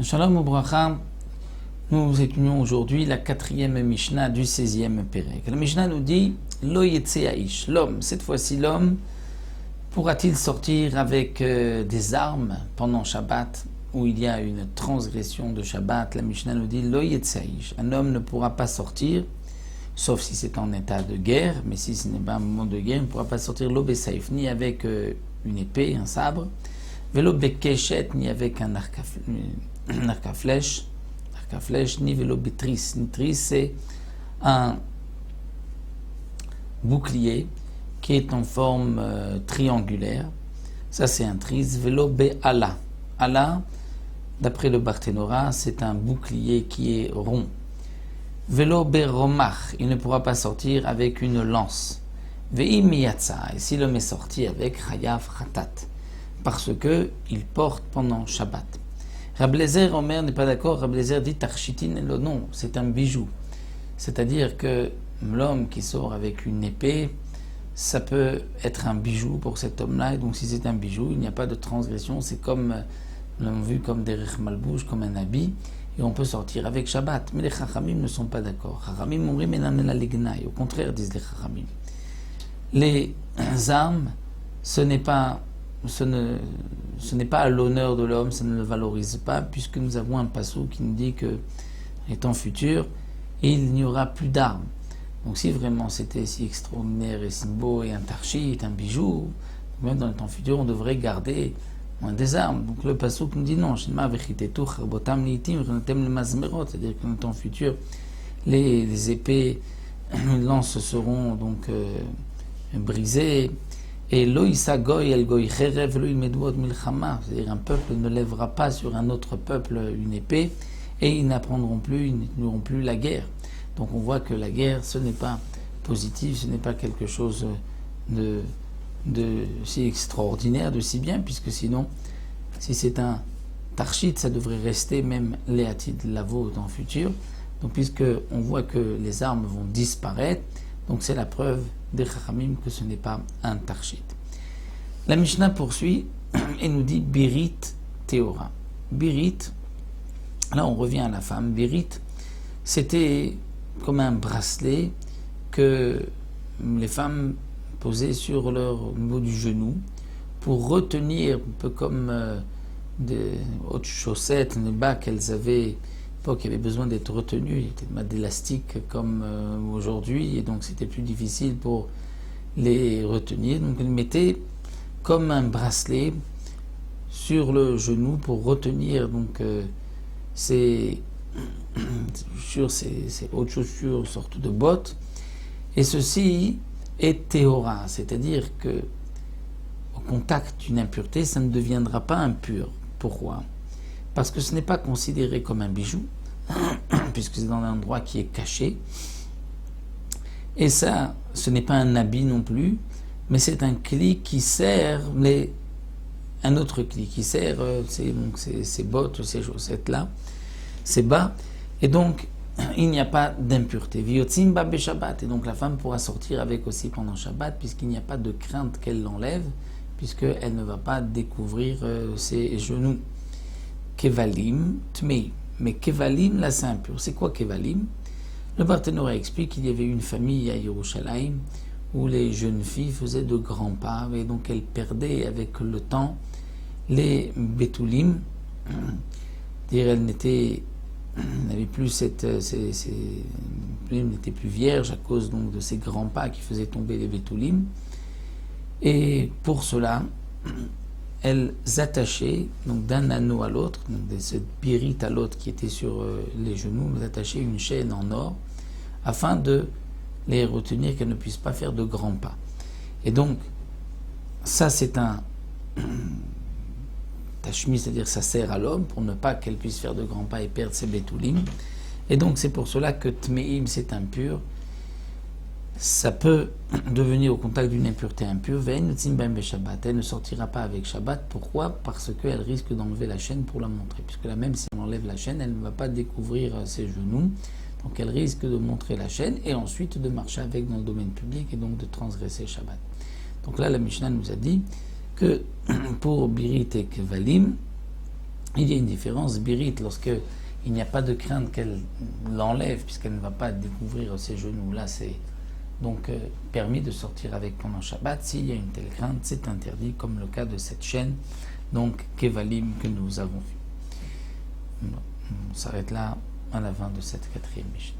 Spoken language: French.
Shalom Ubracha, nous étudions aujourd'hui la 4e Mishnah du 16e Pérec. La Mishnah nous dit Lo yetze ha'ish, l'homme, cette fois-ci l'homme, pourra-t-il sortir avec des armes pendant Shabbat, où il y a une transgression de Shabbat? La Mishnah nous dit Lo yetze ha'ish, un homme ne pourra pas sortir, sauf si c'est en état de guerre, mais si ce n'est pas un moment de guerre, il ne pourra pas sortir lo besaif, ni avec une épée, un sabre, velo bekeshet, ni avec un arc à flèche, ni vélo bétris. Nitris, c'est un bouclier qui est en forme triangulaire. Ça, c'est un tris. Vélo béala. Ala, d'après le Barthénora, c'est un bouclier qui est rond. Vélo béromach, il ne pourra pas sortir avec une lance. Ve'im yatsa, et si l'homme est sorti avec chayav khatat, parce que il porte pendant Shabbat. Rablezer Omer n'est pas d'accord. Rablezer dit Tarchitin et le non, c'est un bijou. C'est-à-dire que l'homme qui sort avec une épée, ça peut être un bijou pour cet homme-là. Et donc si c'est un bijou, il n'y a pas de transgression. C'est comme, nous l'avons vu, comme des malbouches, comme un habit. Et on peut sortir avec Shabbat. Mais les Chachamim ne sont pas d'accord. Chachamim m'ont dit, au contraire, disent les Chachamim. Les armes, ce n'est pas à l'honneur de l'homme, ça ne le valorise pas, puisque nous avons un passou qui nous dit que, étant futur, il n'y aura plus d'armes. Donc si vraiment c'était si extraordinaire et si beau et un tarchit, un bijou, même dans le temps futur, on devrait garder moins des armes. Donc le passou nous dit non, c'est-à-dire que dans le temps futur, les épées, les lances seront donc brisées. Et loïsa goy el goy cherev loï medwot milchama, c'est-à-dire un peuple ne lèvera pas sur un autre peuple une épée et ils n'apprendront plus, ils n'auront plus la guerre. Donc on voit que la guerre, ce n'est pas positif, ce n'est pas quelque chose de si extraordinaire, de si bien, puisque sinon, si c'est un tarchit, ça devrait rester même léatid lavo dans le futur. Donc puisque on voit que les armes vont disparaître, donc c'est la preuve des Chachamim que ce n'est pas un tarchit. La Mishnah poursuit et nous dit Birit Théora. Birit, là on revient à la femme. Birit, c'était comme un bracelet que les femmes posaient sur au niveau du genou pour retenir, un peu comme des hautes chaussettes, des bas qu'elles avaient. Qui avait besoin d'être retenu, il était pas d'élastique comme aujourd'hui, et donc c'était plus difficile pour les retenir. Donc ils mettaient comme un bracelet sur le genou pour retenir donc ces hautes chaussures, sortes de bottes. Et ceci est théora, c'est-à-dire que au contact d'une impureté, ça ne deviendra pas impur. Pourquoi? Parce que ce n'est pas considéré comme un bijou, puisque c'est dans un endroit qui est caché. Et ça, ce n'est pas un habit non plus, mais c'est un cli qui sert un autre cli qui sert ces bottes, ces chaussettes-là, ces bas. Et donc, il n'y a pas d'impureté. Viotzim ba Shabbat. Et donc la femme pourra sortir avec aussi pendant Shabbat, puisqu'il n'y a pas de crainte qu'elle l'enlève, puisqu'elle ne va pas découvrir ses genoux. Kevalim tmei. Mais Kevalim, là c'est impur. C'est quoi Kevalim? Le Barthénora explique qu'il y avait une famille à Yerushalayim où les jeunes filles faisaient de grands pas et donc elles perdaient avec le temps les Betoulim. C'est-à-dire elles n'avaient plus n'étaient plus vierges à cause donc de ces grands pas qui faisaient tomber les Betoulim. Et pour cela, elles attachaient donc d'un anneau à l'autre, donc de cette birite à l'autre qui était sur les genoux, elles attachaient une chaîne en or afin de les retenir, qu'elles ne puissent pas faire de grands pas. Et donc, ça c'est un tashmi, c'est-à-dire ça sert à l'homme pour ne pas qu'elle puisse faire de grands pas et perdre ses betoulim. Et donc c'est pour cela que tmeim c'est impur. Ça peut devenir au contact d'une impureté impure. Elle ne sortira pas avec Shabbat. Pourquoi? Parce qu'elle risque d'enlever la chaîne pour la montrer. Puisque là même si on enlève la chaîne, elle ne va pas découvrir ses genoux. Donc elle risque de montrer la chaîne et ensuite de marcher avec dans le domaine public et donc de transgresser Shabbat. Donc là, la Mishnah nous a dit que pour Birit et Kevalim, il y a une différence. Birit, lorsque il n'y a pas de crainte qu'elle l'enlève, puisqu'elle ne va pas découvrir ses genoux, là c'est donc permis de sortir avec pendant Shabbat. S'il y a une telle crainte, c'est interdit, comme le cas de cette chaîne, donc Kevalim, que nous avons vu. On s'arrête là à la fin de cette 4e Mishnah.